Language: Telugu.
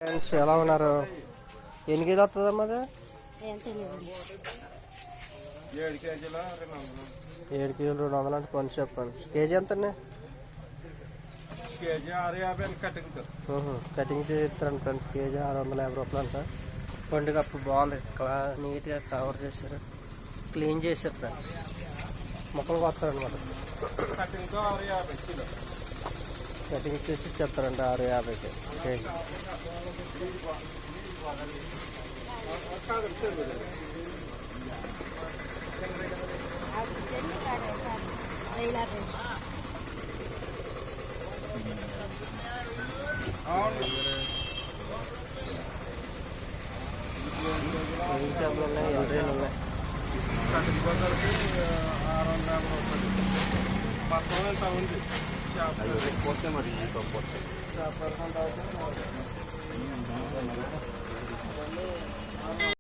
ఫ్రెండ్స్ ఎలా ఉన్నారు? ఎన్ని కేజీలు వస్తుందమ్మా అది? 7 కేజీల 7 కేజీలు 200 అంటే కొంచెం చెప్పండి. కేజీ ఎంత అండి? KG 650 cutting. కటింగ్ చేసి ఇస్తారండి ఫ్రెండ్స్. కేజీ 650 రూపాయలు అంట. పండుగ అప్పుడు బాగుంది, నీట్గా కవర్ చేశారు, క్లీన్ చేశారు ఫ్రెండ్స్. మొక్కలు కొత్తారనమాట. Cutting 650 kilo. కటింగ్ చేసి ఇచ్చేస్తారండి 650కి కేజీ. చేపలు ఉన్నాయి, ఎల్రీలు ఉన్నాయి. కటింగ్ బజార్కి 650 రూపాయలు. మొత్తం ఎంత ఉంది? చేపలు పోతే మరి చేపలు